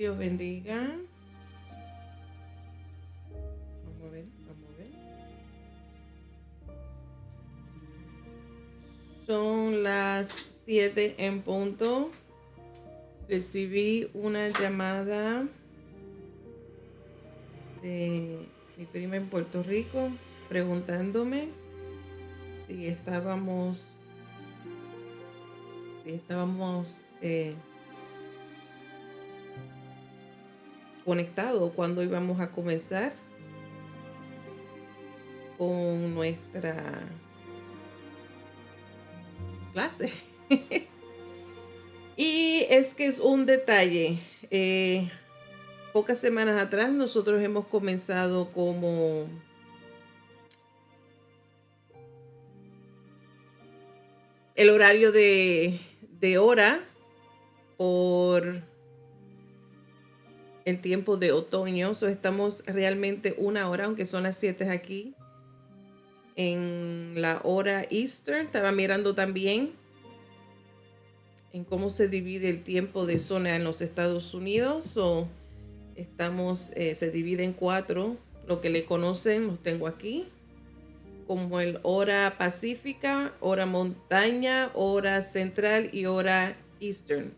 Dios bendiga. Vamos a ver, vamos a ver. Son las 7 en punto. Recibí una llamada de mi prima en Puerto Rico preguntándome si estábamos conectados cuando íbamos a comenzar con nuestra clase. Y es que es un detalle. Pocas semanas atrás nosotros hemos comenzado como el horario de hora por el tiempo de otoño. So estamos realmente una hora, aunque son las 7 aquí, en la hora Eastern. Estaba mirando también en cómo se divide el tiempo de zona en los Estados Unidos. So, se divide en 4, lo que le conocen, los tengo aquí, como el hora pacífica, hora montaña, hora central y hora Eastern.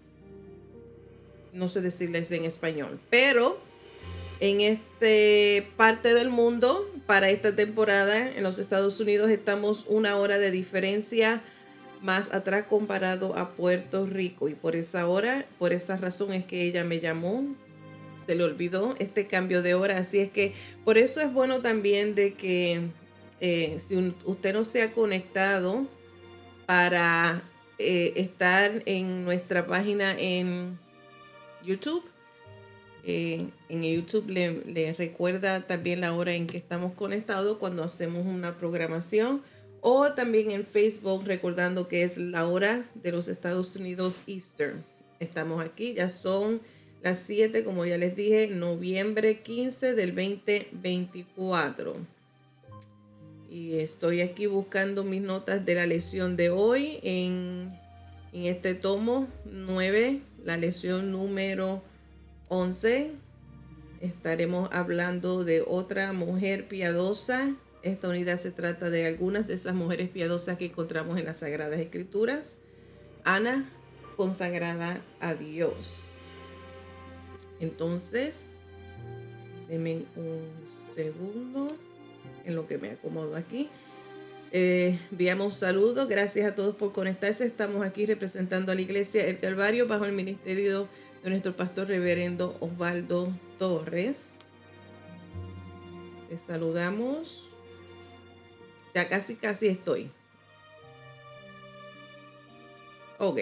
No sé decirles en español, pero en esta parte del mundo, para esta temporada en los Estados Unidos, estamos una hora de diferencia más atrás comparado a Puerto Rico. Y por esa razón es que ella me llamó. Se le olvidó este cambio de hora. Así es que por eso es bueno también de que si usted no se ha conectado para estar en nuestra página en YouTube, en YouTube le recuerda también la hora en que estamos conectados cuando hacemos una programación, o también en Facebook recordando que es la hora de los Estados Unidos Eastern. Estamos aquí, ya son las 7, como ya les dije, noviembre 15 del 2024. Y estoy aquí buscando mis notas de la lección de hoy en este tomo 9, la lección número 11. Estaremos hablando de otra mujer piadosa. Esta unidad se trata de algunas de esas mujeres piadosas que encontramos en las Sagradas Escrituras. Ana, consagrada a Dios. Entonces, denme un segundo en lo que me acomodo aquí. Enviamos saludos, gracias a todos por conectarse. Estamos aquí representando a la Iglesia El Calvario bajo el ministerio de nuestro pastor reverendo Osvaldo Torres. Les saludamos. Ya casi estoy. Ok.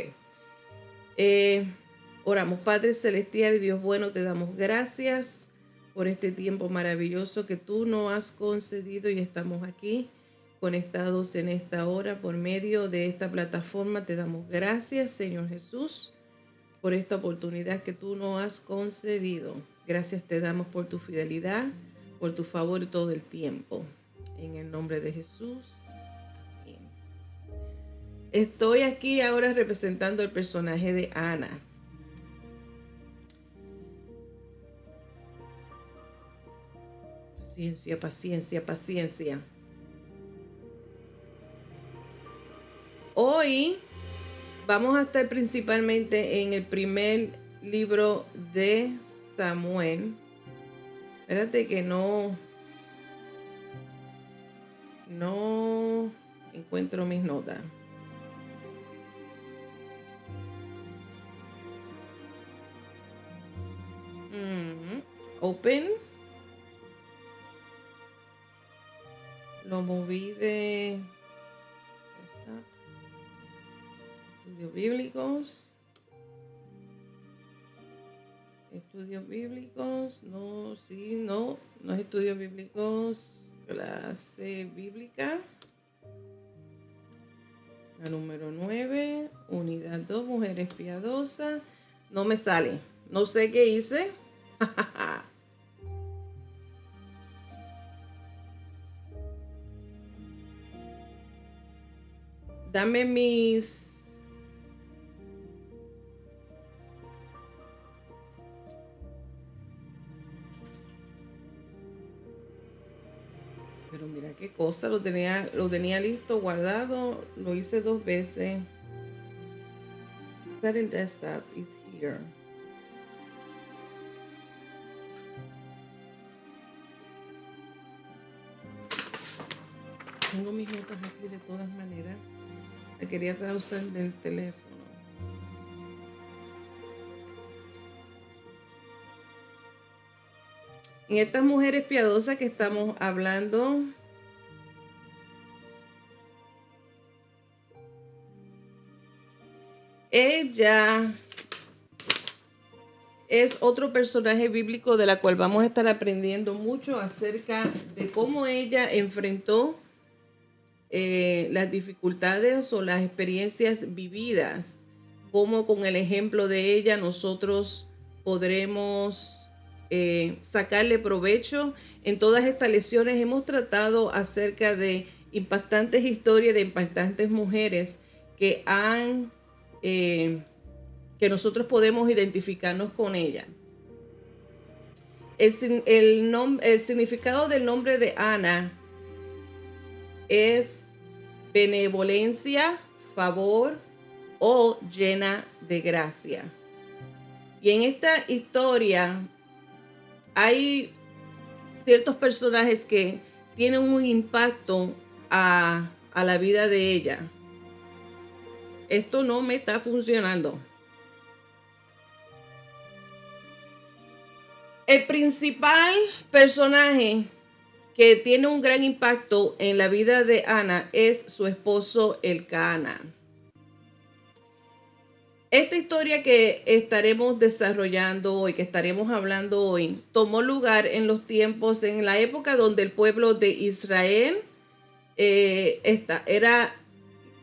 Oramos. Padre Celestial y Dios bueno, te damos gracias por este tiempo maravilloso que tú nos has concedido, y estamos aquí conectados en esta hora por medio de esta plataforma. Te damos gracias, Señor Jesús, por esta oportunidad que tú nos has concedido. Gracias te damos por tu fidelidad, por tu favor todo el tiempo. En el nombre de Jesús. Amén. Estoy aquí ahora representando el personaje de Ana. Paciencia, paciencia, paciencia. Hoy vamos a estar principalmente en el primer libro de Samuel. Espérate que no encuentro mis notas. Open. Lo moví de estudios bíblicos. Estudios bíblicos. No, sí, no es estudios bíblicos. Clase bíblica. La número 9. Unidad 2. Mujeres piadosas. No me sale. No sé qué hice. Dame mis... Pero mira qué cosa, lo tenía listo, guardado, lo hice 2 veces. Set in desktop is here. Tengo mis notas aquí de todas maneras. La quería traducir del teléfono. En estas mujeres piadosas que estamos hablando, ella es otro personaje bíblico de la cual vamos a estar aprendiendo mucho acerca de cómo ella enfrentó las dificultades o las experiencias vividas, cómo con el ejemplo de ella nosotros podremos sacarle provecho. En todas estas lecciones hemos tratado acerca de impactantes historias de impactantes mujeres que han que nosotros podemos identificarnos con ella. El significado del nombre de Ana es benevolencia, favor o llena de gracia. Y en esta historia hay ciertos personajes que tienen un impacto a la vida de ella. Esto no me está funcionando. El principal personaje que tiene un gran impacto en la vida de Ana es su esposo Elcana. Esta historia que estaremos desarrollando hoy, que estaremos hablando hoy, tomó lugar en los tiempos, en la época donde el pueblo de Israel era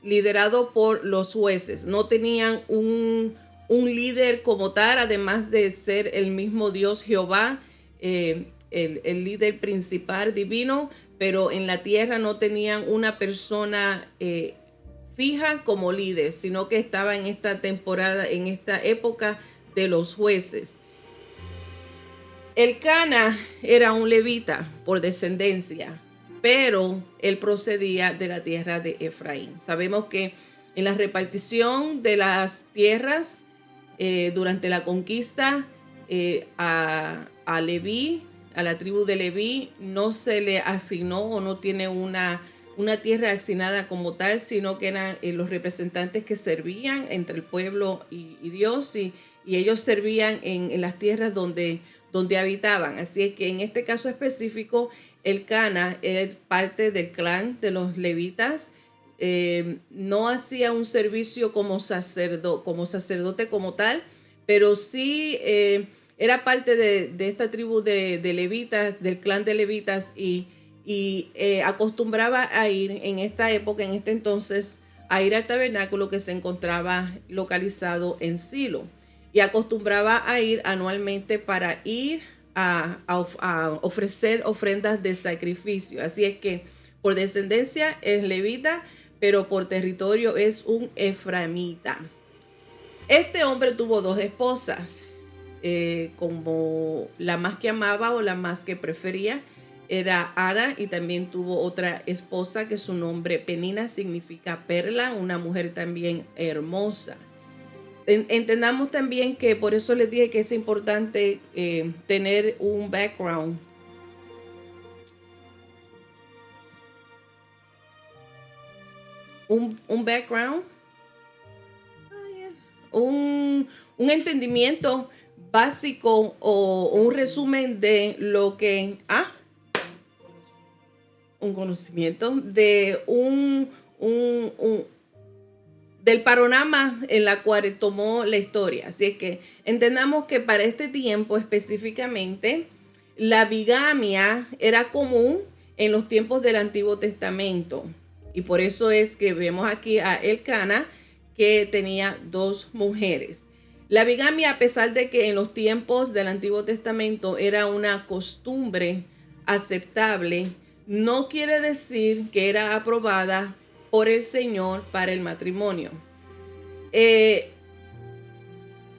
liderado por los jueces. No tenían un líder como tal, además de ser el mismo Dios Jehová, el líder principal divino, pero en la tierra no tenían una persona fija como líder, sino que estaba en esta temporada, en esta época de los jueces. Elcana era un levita por descendencia, pero él procedía de la tierra de Efraín. Sabemos que en la repartición de las tierras durante la conquista a Leví, a la tribu de Leví, no se le asignó o no tiene una tierra asignada como tal, sino que eran los representantes que servían entre el pueblo y Dios, y ellos servían en las tierras donde habitaban. Así es que en este caso específico, Elcana era parte del clan de los levitas. No hacía un servicio como sacerdote como tal, pero sí era parte de esta tribu de levitas, del clan de levitas, y acostumbraba a ir en esta época, en este entonces, a ir al tabernáculo que se encontraba localizado en Silo, y acostumbraba a ir anualmente para ir a ofrecer ofrendas de sacrificio. Así es que por descendencia es levita, pero por territorio es un efraimita. Este hombre tuvo 2 esposas, como la más que amaba o la más que prefería era Ana, y también tuvo otra esposa que su nombre Penina significa perla, una mujer también hermosa. Entendamos también que por eso les dije que es importante tener un background. Un background, un entendimiento básico o un resumen de lo que un conocimiento de del panorama en la cual tomó la historia. Así es que entendamos que para este tiempo específicamente la bigamia era común en los tiempos del Antiguo Testamento, y por eso es que vemos aquí a Elcana, que tenía 2 mujeres. La bigamia, a pesar de que en los tiempos del Antiguo Testamento era una costumbre aceptable, no quiere decir que era aprobada por el Señor para el matrimonio.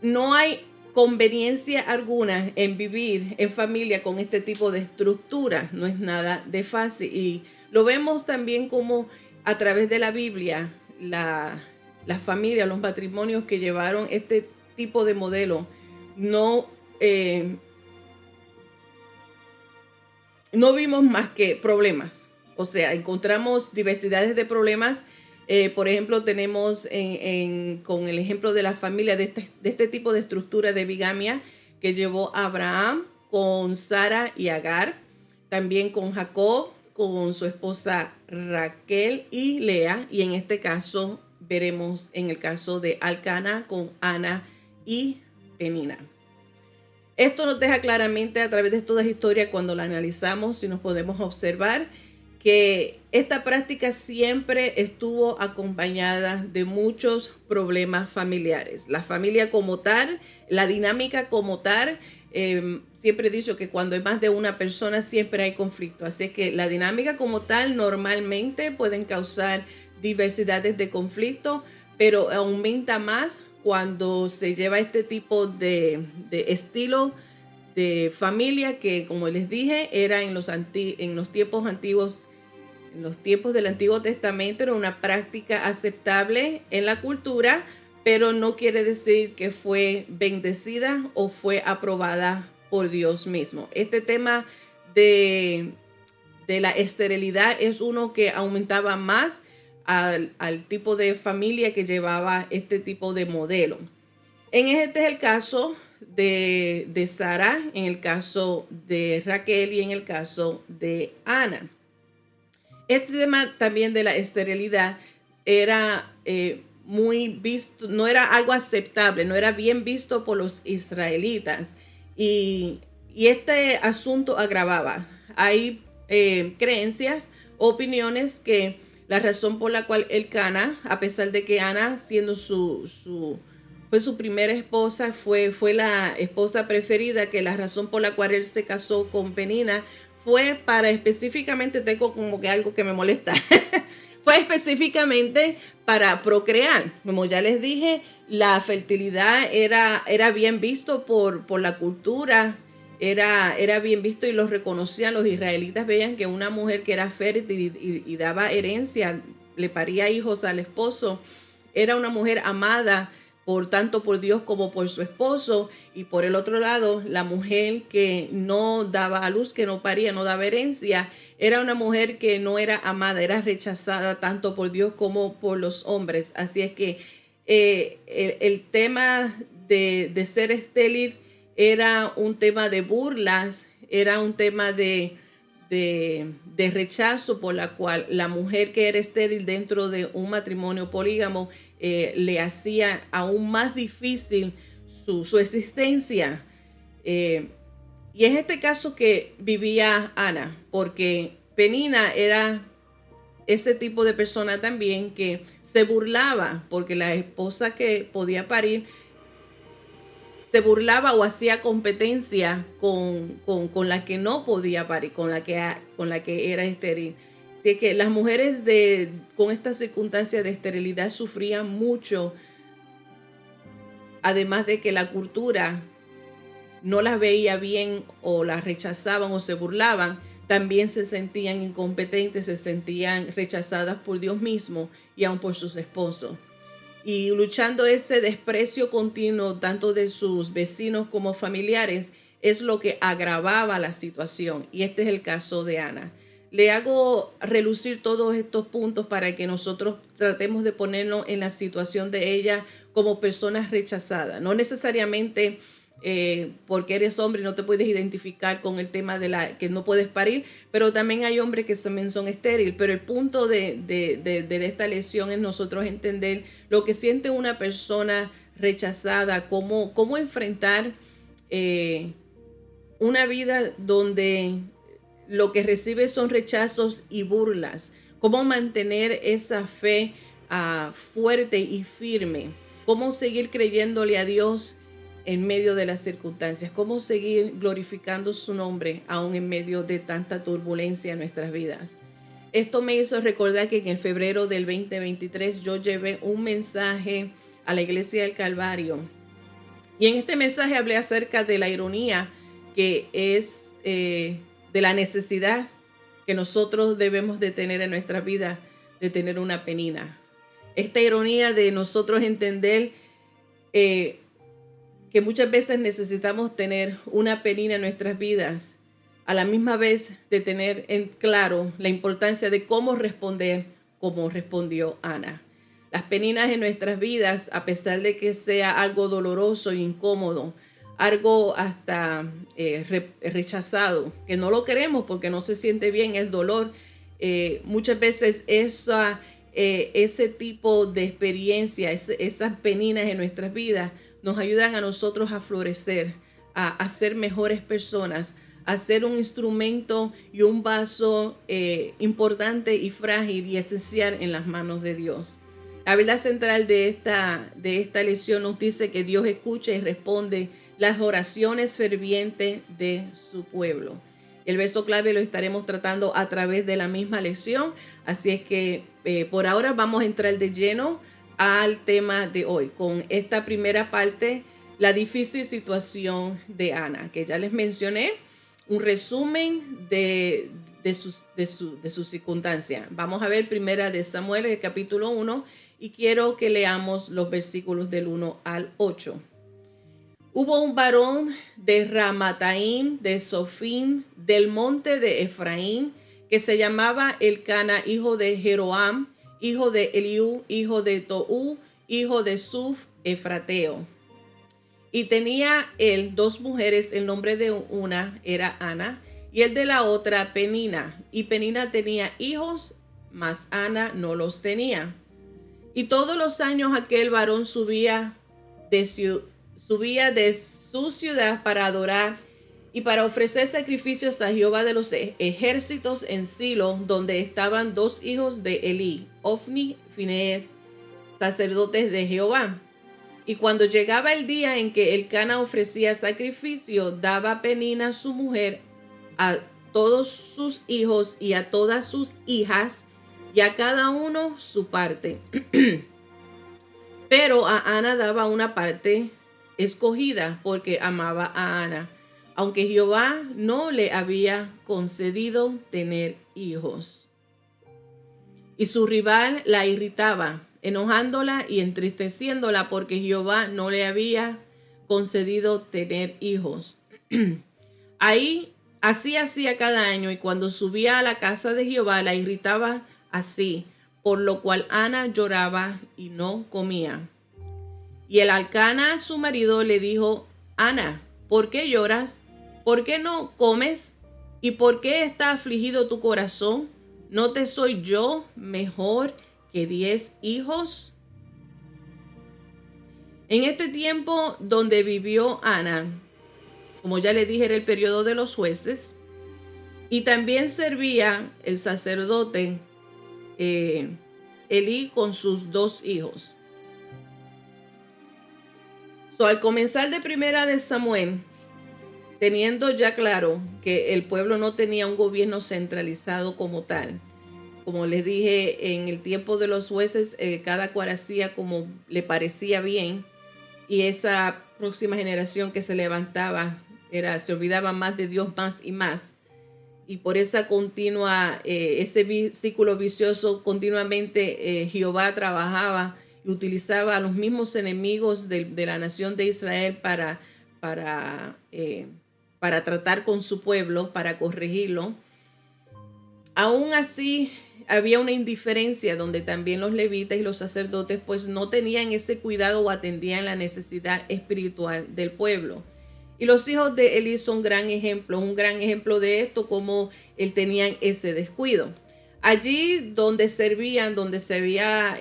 No hay conveniencia alguna en vivir en familia con este tipo de estructura. No es nada de fácil. Y lo vemos también como a través de la Biblia, las familias, los matrimonios que llevaron este tipo de modelo, no, eh, no vimos más que problemas. O sea, encontramos diversidades de problemas. Por ejemplo, tenemos con el ejemplo de la familia de este tipo de estructura de bigamia que llevó a Abraham con Sara y Agar, también con Jacob, con su esposa Raquel y Lea, y en este caso veremos en el caso de Alcana con Ana y Penina. Esto nos deja claramente a través de todas las historias, cuando la analizamos y nos podemos observar, que esta práctica siempre estuvo acompañada de muchos problemas familiares. La familia como tal, la dinámica como tal, siempre he dicho que cuando hay más de una persona siempre hay conflicto. Así que la dinámica como tal normalmente pueden causar diversidades de conflicto, pero aumenta más cuando se lleva este tipo de estilo de familia que, como les dije, era en los tiempos antiguos, en los tiempos del Antiguo Testamento, era una práctica aceptable en la cultura, pero no quiere decir que fue bendecida o fue aprobada por Dios mismo. Este tema de, de la esterilidad es uno que aumentaba más al tipo de familia que llevaba este tipo de modelo. Este es el caso de Sara, en el caso de Raquel y en el caso de Ana. Este tema también de la esterilidad era muy visto, no era algo aceptable, no era bien visto por los israelitas. Y este asunto agravaba. Hay creencias, opiniones que la razón por la cual Elcana, a pesar de que Ana, siendo fue su primera esposa, fue la esposa preferida, que la razón por la cual él se casó con Penina fue para específicamente, tengo como que algo que me molesta, fue específicamente para procrear. Como ya les dije, la fertilidad era bien visto por la cultura, era bien visto y lo reconocían los israelitas, veían que una mujer que era fértil y daba herencia, le paría hijos al esposo, era una mujer amada tanto por Dios como por su esposo. Y por el otro lado, la mujer que no daba a luz, que no paría, no daba herencia, era una mujer que no era amada, era rechazada tanto por Dios como por los hombres. Así es que el tema de ser estéril era un tema de burlas, era un tema de rechazo, por la cual la mujer que era estéril dentro de un matrimonio polígamo le hacía aún más difícil su existencia. Y es este caso que vivía Ana, porque Penina era ese tipo de persona también que se burlaba, porque la esposa que podía parir se burlaba o hacía competencia con la que no podía parir, con la que era estéril. Así que las mujeres con esta circunstancia de esterilidad sufrían mucho, además de que la cultura no las veía bien o las rechazaban o se burlaban, también se sentían incompetentes, se sentían rechazadas por Dios mismo y aun por sus esposos. Y luchando ese desprecio continuo tanto de sus vecinos como familiares es lo que agravaba la situación. Y este es el caso de Ana. Le hago relucir todos estos puntos para que nosotros tratemos de ponernos en la situación de ella como personas rechazadas. No necesariamente porque eres hombre y no te puedes identificar con el tema de que no puedes parir, pero también hay hombres que también son estériles. Pero el punto de esta lección es nosotros entender lo que siente una persona rechazada, cómo enfrentar una vida donde lo que recibe son rechazos y burlas, cómo mantener esa fe fuerte y firme, cómo seguir creyéndole a Dios en medio de las circunstancias, cómo seguir glorificando su nombre aún en medio de tanta turbulencia en nuestras vidas. Esto me hizo recordar que en el febrero del 2023 yo llevé un mensaje a la iglesia del Calvario Y en este mensaje hablé acerca de la ironía que es de la necesidad que nosotros debemos de tener en nuestra vida, de tener una penina. Esta ironía de nosotros entender que muchas veces necesitamos tener una penina en nuestras vidas, a la misma vez de tener en claro la importancia de cómo responder como respondió Ana. Las peninas en nuestras vidas, a pesar de que sea algo doloroso e incómodo, algo hasta rechazado, que no lo queremos porque no se siente bien, es dolor. Muchas veces ese tipo de experiencia, esas peninas en nuestras vidas, nos ayudan a nosotros a florecer, a ser mejores personas, a ser un instrumento y un vaso importante y frágil y esencial en las manos de Dios. La verdad central de esta lección nos dice que Dios escucha y responde las oraciones fervientes de su pueblo. El verso clave lo estaremos tratando a través de la misma lección, así es que por ahora vamos a entrar de lleno al tema de hoy, con esta primera parte, la difícil situación de Ana, que ya les mencioné, un resumen de su circunstancia. Vamos a ver primera de Samuel, el capítulo 1, y quiero que leamos los versículos del 1 al 8. Hubo un varón de Ramataim, de Sofim, del monte de Efraín, que se llamaba Elcana, hijo de Jeroam, hijo de Eliú, hijo de Toú, hijo de Suf, Efrateo. Y tenía él dos mujeres, el nombre de una era Ana, y el de la otra Penina. Y Penina tenía hijos, mas Ana no los tenía. Y todos los años aquel varón subía de su ciudad para adorar y para ofrecer sacrificios a Jehová de los ejércitos en Silo, donde estaban dos hijos de Elí, Ofni y Finees, sacerdotes de Jehová. Y cuando llegaba el día en que Elcana ofrecía sacrificio, daba Penina su mujer a todos sus hijos y a todas sus hijas, y a cada uno su parte. Pero a Ana daba una parte escogida porque amaba a Ana, aunque Jehová no le había concedido tener hijos. Y su rival la irritaba, enojándola y entristeciéndola porque Jehová no le había concedido tener hijos. Así hacía cada año, y cuando subía a la casa de Jehová la irritaba así, por lo cual Ana lloraba y no comía. Y el Elcana, su marido, le dijo: Ana, ¿por qué lloras? ¿Por qué no comes? ¿Y por qué está afligido tu corazón? ¿No te soy yo mejor que 10 hijos? En este tiempo donde vivió Ana, como ya le dije, era el periodo de los jueces, y también servía el sacerdote Elí con sus dos hijos. Al comenzar de primera de Samuel, teniendo ya claro que el pueblo no tenía un gobierno centralizado como tal, como les dije, en el tiempo de los jueces, cada cual hacía como le parecía bien, y esa próxima generación que se levantaba se olvidaba más de Dios más y más. Y por esa continua, ese círculo vicioso, continuamente Jehová trabajaba y utilizaba a los mismos enemigos de la nación de Israel para tratar con su pueblo, para corregirlo. Aún así, había una indiferencia donde también los levitas y los sacerdotes pues no tenían ese cuidado o atendían la necesidad espiritual del pueblo. Y los hijos de Elí son un gran ejemplo de esto, como él tenían ese descuido. Allí donde servían, donde se había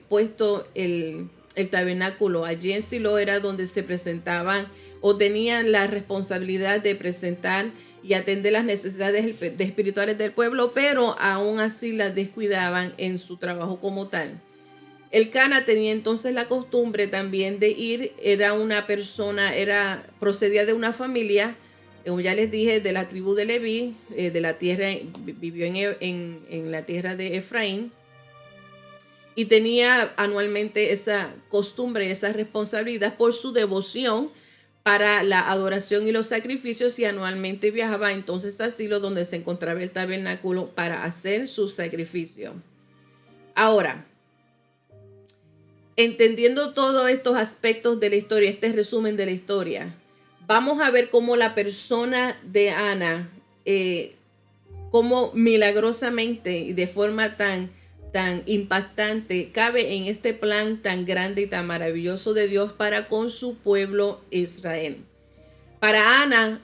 puesto el tabernáculo, allí en Silo era donde se presentaban o tenían la responsabilidad de presentar y atender las necesidades espirituales del pueblo, pero aún así las descuidaban en su trabajo como tal. Elcana tenía entonces la costumbre también de ir, era una persona, procedía de una familia, como ya les dije, de la tribu de Leví, de la tierra, vivió en la tierra de Efraín, y tenía anualmente esa costumbre, esa responsabilidad por su devoción para la adoración y los sacrificios, y anualmente viajaba entonces a Silo, donde se encontraba el tabernáculo, para hacer su sacrificio. Ahora, entendiendo todos estos aspectos de la historia, este resumen de la historia, vamos a ver cómo la persona de Ana, cómo milagrosamente y de forma tan impactante cabe en este plan tan grande y tan maravilloso de Dios para con su pueblo Israel. Para Ana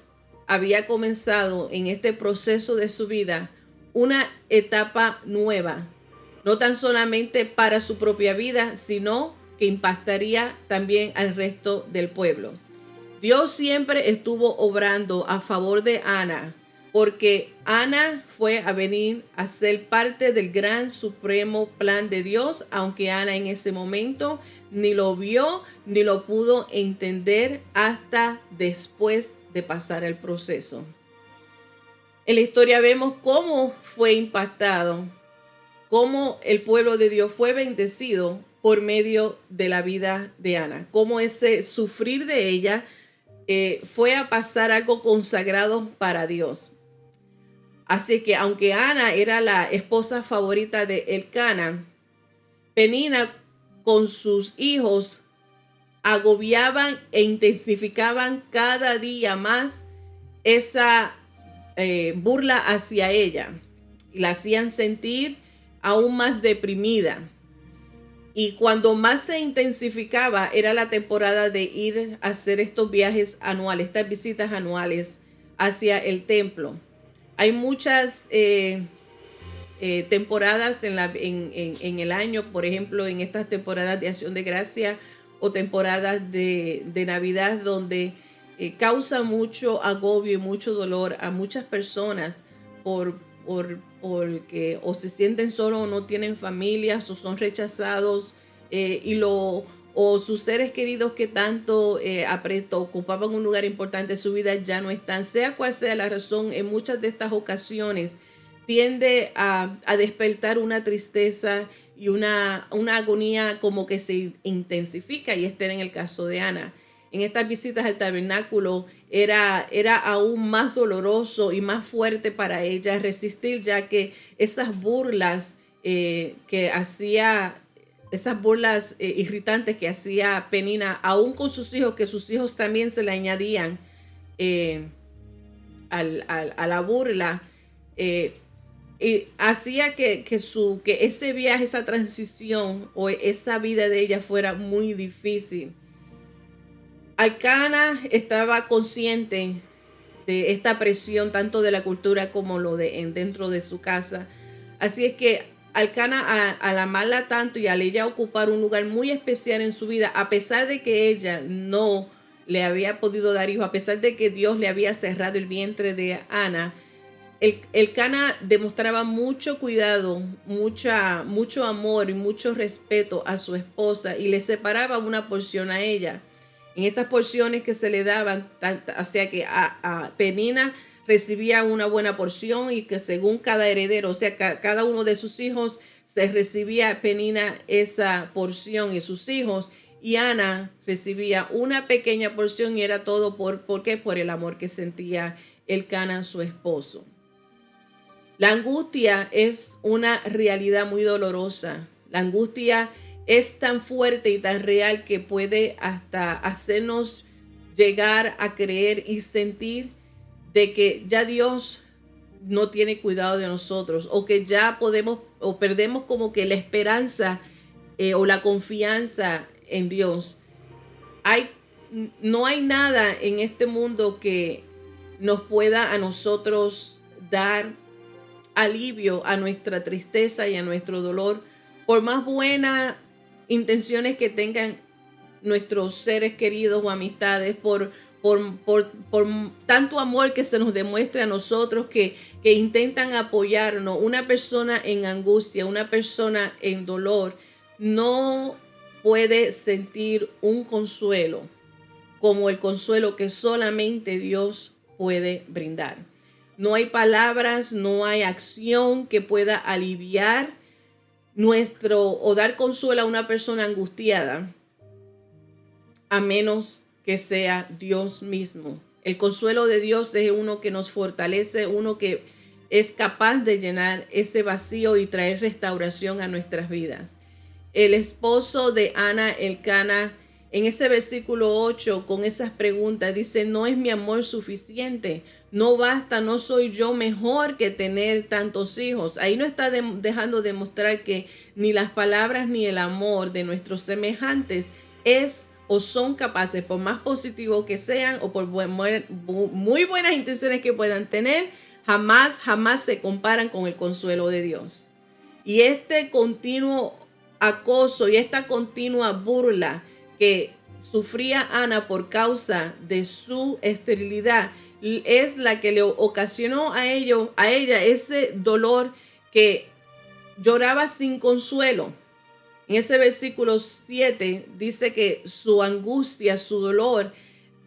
había comenzado en este proceso de su vida una etapa nueva, no tan solamente para su propia vida, sino que impactaría también al resto del pueblo. Dios siempre estuvo obrando a favor de Ana, porque Ana fue a venir a ser parte del gran supremo plan de Dios, aunque Ana en ese momento ni lo vio ni lo pudo entender hasta después de pasar el proceso. En la historia vemos cómo fue impactado, cómo el pueblo de Dios fue bendecido por medio de la vida de Ana, cómo ese sufrir de ella fue a pasar algo consagrado para Dios. Así que aunque Ana era la esposa favorita de Elcana, Penina con sus hijos agobiaban e intensificaban cada día más esa burla hacia ella y la hacían sentir aún más deprimida. Y cuando más se intensificaba era la temporada de ir a hacer estos viajes anuales, estas visitas anuales hacia el templo. Hay muchas temporadas en el año, por ejemplo, en estas temporadas de Acción de Gracia o temporadas de Navidad, donde causa mucho agobio y mucho dolor a muchas personas porque o se sienten solos o no tienen familias o son rechazados o sus seres queridos que tanto ocupaban un lugar importante en su vida ya no están. Sea cual sea la razón, en muchas de estas ocasiones tiende a despertar una tristeza y una agonía como que se intensifica, y este era en el caso de Ana. En estas visitas al tabernáculo era aún más doloroso y más fuerte para ella resistir, ya que esas burlas esas burlas irritantes que hacía Penina, aún con sus hijos, que sus hijos también se le añadían a la burla, y hacía que ese viaje, esa transición o esa vida de ella fuera muy difícil. Elcana estaba consciente de esta presión tanto de la cultura como dentro de su casa. Así es que Elcana, al amarla tanto y al ella ocupar un lugar muy especial en su vida, a pesar de que ella no le había podido dar hijo, a pesar de que Dios le había cerrado el vientre de Ana, Elcana demostraba mucho cuidado, mucho amor y mucho respeto a su esposa, y le separaba una porción a ella. En estas porciones que se le daban, o sea que a Penina recibía una buena porción, y que según cada heredero, o sea, cada uno de sus hijos, se recibía Penina esa porción y sus hijos, y Ana recibía una pequeña porción, y era todo ¿por qué? Por el amor que sentía Elcana, su esposo. La angustia es una realidad muy dolorosa. La angustia es tan fuerte y tan real que puede hasta hacernos llegar a creer y sentir de que ya Dios no tiene cuidado de nosotros, o que ya podemos o perdemos como que la esperanza o la confianza en Dios. No hay nada en este mundo que nos pueda a nosotros dar alivio a nuestra tristeza y a nuestro dolor, por más buenas intenciones que tengan nuestros seres queridos o amistades, por tanto amor que se nos demuestre a nosotros, que intentan apoyarnos. Una persona en angustia, una persona en dolor, no puede sentir un consuelo como el consuelo que solamente Dios puede brindar. No hay palabras, no hay acción que pueda aliviar o dar consuelo a una persona angustiada, a menos que sea Dios mismo. El consuelo de Dios es uno que nos fortalece, uno que es capaz de llenar ese vacío y traer restauración a nuestras vidas. El esposo de Ana Elcana, en ese versículo 8, con esas preguntas, dice: no es mi amor suficiente, no basta, no soy yo mejor que tener tantos hijos. Ahí no está dejando de mostrar que ni las palabras ni el amor de nuestros semejantes es o son capaces, por más positivo que sean o por muy buenas intenciones que puedan tener, jamás se comparan con el consuelo de Dios. Y este continuo acoso y esta continua burla que sufría Ana por causa de su esterilidad es la que le ocasionó a ella ese dolor, que lloraba sin consuelo. En ese versículo 7 dice que su angustia, su dolor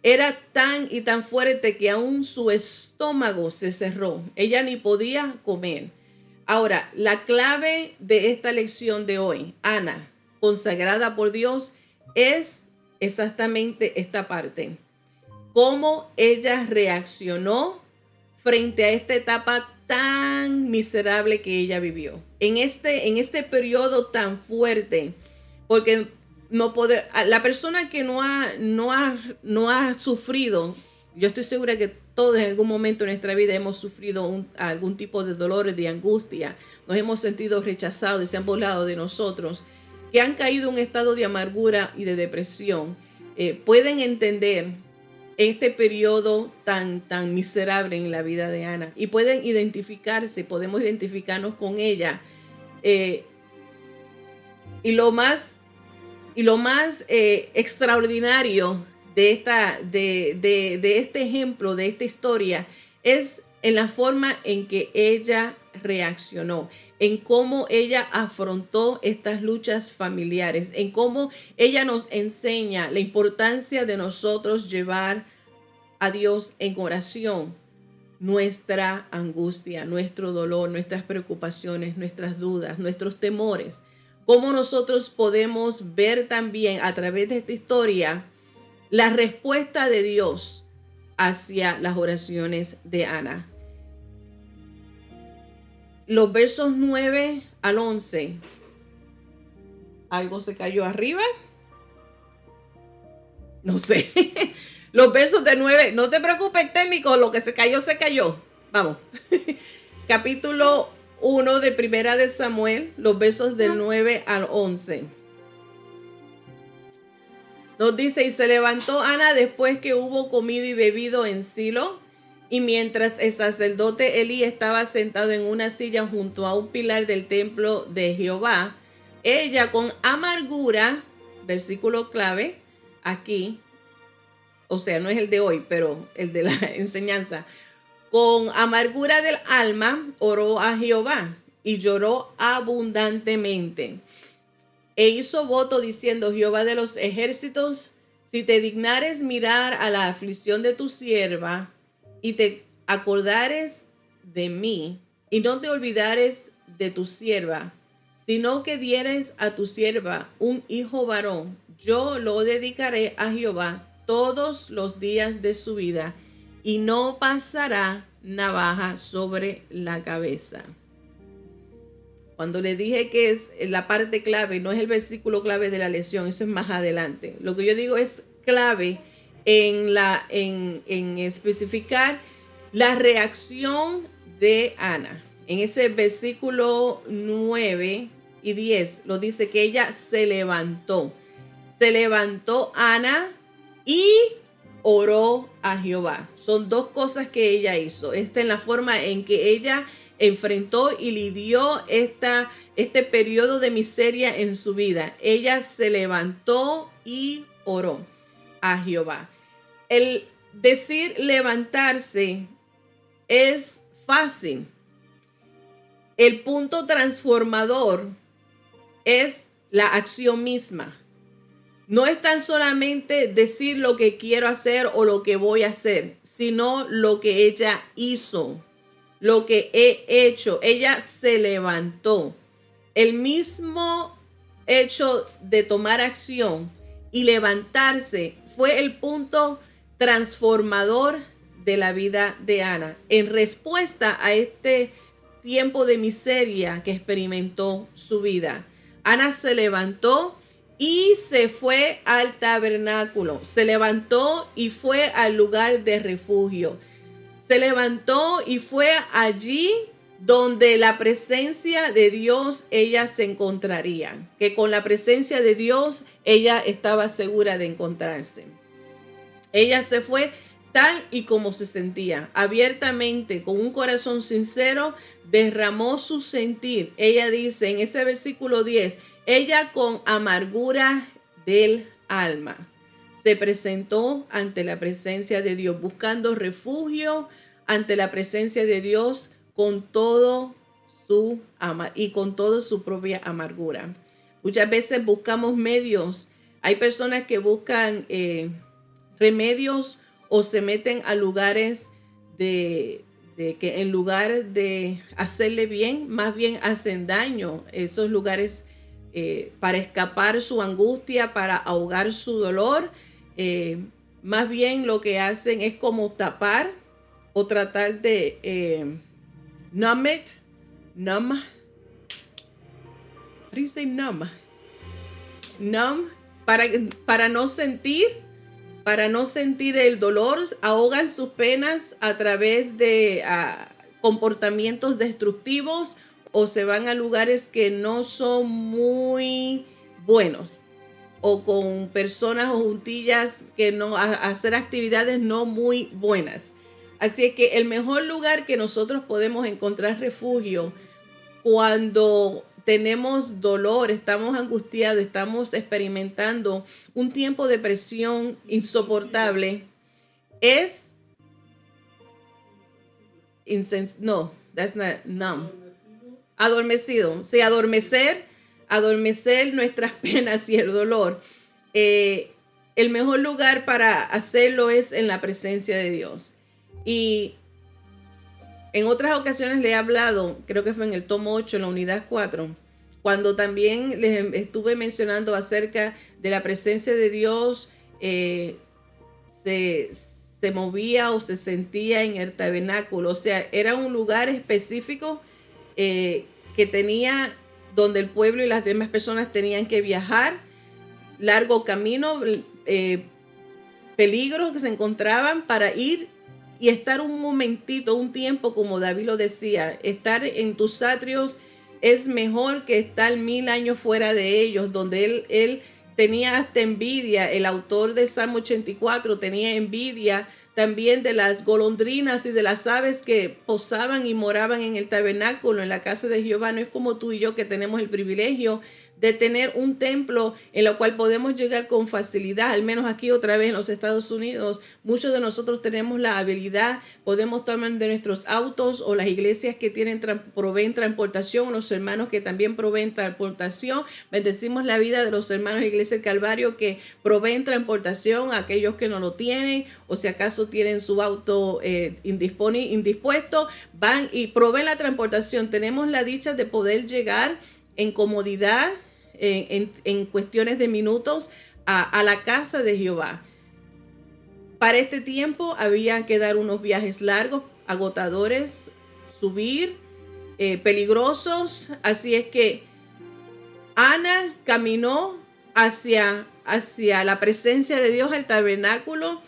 era tan y tan fuerte que aún su estómago se cerró. Ella ni podía comer. Ahora, la clave de esta lección de hoy, Ana, consagrada por Dios, es exactamente esta parte. Cómo ella reaccionó frente a esta etapa tan miserable que ella vivió. En este periodo tan fuerte, porque la persona que no ha sufrido, yo estoy segura que todos en algún momento en nuestra vida hemos sufrido algún tipo de dolor, de angustia, nos hemos sentido rechazados y se han burlado de nosotros, que han caído en un estado de amargura y de depresión. Pueden entender este periodo tan miserable en la vida de Ana y pueden podemos identificarnos con ella. Y lo más extraordinario de este ejemplo, de esta historia, es en la forma en que ella reaccionó, en cómo ella afrontó estas luchas familiares, en cómo ella nos enseña la importancia de nosotros llevar a Dios en oración nuestra angustia, nuestro dolor, nuestras preocupaciones, nuestras dudas, nuestros temores. Cómo nosotros podemos ver también a través de esta historia la respuesta de Dios hacia las oraciones de Ana. Los versos 9 al 11. ¿Algo se cayó arriba? No sé. Los versos de 9. No te preocupes, técnico. Lo que se cayó, se cayó. Vamos. Capítulo 1 de Primera de Samuel. Los versos del 9 al 11. Nos dice: y se levantó Ana después que hubo comido y bebido en Silo, y mientras el sacerdote Elí estaba sentado en una silla junto a un pilar del templo de Jehová, ella con amargura, versículo clave aquí, o sea, no es el de hoy, pero el de la enseñanza, con amargura del alma oró a Jehová y lloró abundantemente. E hizo voto diciendo: Jehová de los ejércitos, si te dignares mirar a la aflicción de tu sierva y te acordares de mí y no te olvidares de tu sierva, sino que dieres a tu sierva un hijo varón, yo lo dedicaré a Jehová todos los días de su vida y no pasará navaja sobre la cabeza. Cuando le dije que es la parte clave, no es el versículo clave de la lección, eso es más adelante. Lo que yo digo es clave en especificar la reacción de Ana. En ese versículo 9 y 10 lo dice que ella se levantó. Se levantó Ana y oró a Jehová. Son dos cosas que ella hizo. Esta es la forma en que ella enfrentó y lidió este periodo de miseria en su vida. Ella se levantó y oró a Jehová. El decir levantarse es fácil. El punto transformador es la acción misma. No es tan solamente decir lo que quiero hacer o lo que voy a hacer, sino lo que ella hizo, lo que he hecho. Ella se levantó. el mismo hecho de tomar acción y levantarse fue el punto transformador de la vida de Ana en respuesta a este tiempo de miseria que experimentó su vida. Ana se levantó y se fue al tabernáculo, se levantó y fue al lugar de refugio, se levantó y fue allí donde la presencia de Dios ella se encontraría, que con la presencia de Dios ella estaba segura de encontrarse. Ella se fue tal y como se sentía, abiertamente, con un corazón sincero, derramó su sentir. Ella dice en ese versículo 10, ella con amargura del alma se presentó ante la presencia de Dios, buscando refugio ante la presencia de Dios con todo su y con toda su propia amargura. Muchas veces buscamos medios. Hay personas que buscan remedios o se meten a lugares de que en lugar de hacerle bien, más bien hacen daño. Esos lugares para escapar su angustia, para ahogar su dolor, más bien lo que hacen es como tapar o tratar de numb it, numb. How do you say numb? Numb, para no sentir el dolor, ahogan sus penas a través de comportamientos destructivos o se van a lugares que no son muy buenos o con personas o juntillas que no hacer actividades no muy buenas. Así es que el mejor lugar que nosotros podemos encontrar refugio cuando tenemos dolor, estamos angustiados, estamos experimentando un tiempo de presión insoportable, es no, that's not numb. Adormecido, sí, adormecer nuestras penas y el dolor. El mejor lugar para hacerlo es en la presencia de Dios. Y en otras ocasiones le he hablado, creo que fue en el tomo 8, en la unidad 4, cuando también les estuve mencionando acerca de la presencia de Dios, se movía o se sentía en el tabernáculo. O sea, era un lugar específico que tenía, donde el pueblo y las demás personas tenían que viajar, largo camino, peligros que se encontraban para ir y estar un momentito, un tiempo, como David lo decía, estar en tus atrios es mejor que estar 1000 años fuera de ellos, donde él tenía hasta envidia. El autor del Salmo 84 tenía envidia también de las golondrinas y de las aves que posaban y moraban en el tabernáculo, en la casa de Jehová. No es como tú y yo que tenemos el privilegio de tener un templo en el cual podemos llegar con facilidad, al menos aquí otra vez en los Estados Unidos. Muchos de nosotros tenemos la habilidad, podemos tomar de nuestros autos o las iglesias que proveen transportación, los hermanos que también proveen transportación. Bendecimos la vida de los hermanos de la Iglesia del Calvario que proveen transportación a aquellos que no lo tienen, o si acaso tienen su auto indispuesto, van y proveen la transportación. Tenemos la dicha de poder llegar en comodidad, en cuestiones de minutos, a la casa de Jehová. Para este tiempo había que dar unos viajes largos, agotadores, subir, peligrosos. Así es que Ana caminó hacia la presencia de Dios, al tabernáculo,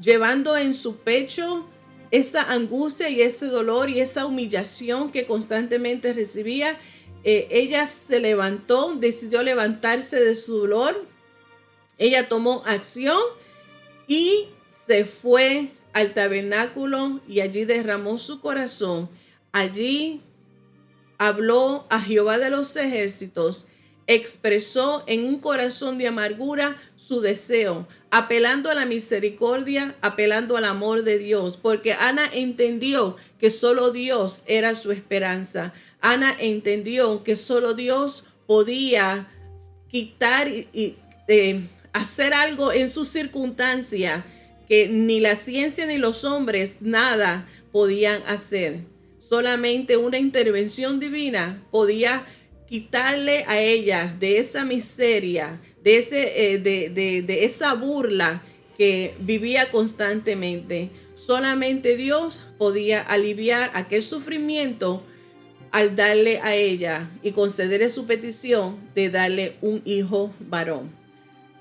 llevando en su pecho esa angustia y ese dolor y esa humillación que constantemente recibía. Ella se levantó, decidió levantarse de su dolor. Ella tomó acción y se fue al tabernáculo y allí derramó su corazón. Allí habló a Jehová de los ejércitos, expresó en un corazón de amargura su deseo, apelando a la misericordia, apelando al amor de Dios, porque Ana entendió que solo Dios era su esperanza. Ana entendió que solo Dios podía quitar y hacer algo en su circunstancia que ni la ciencia ni los hombres nada podían hacer. Solamente una intervención divina podía quitarle a ella de esa miseria, de esa burla que vivía constantemente. Solamente Dios podía aliviar aquel sufrimiento al darle a ella y concederle su petición de darle un hijo varón.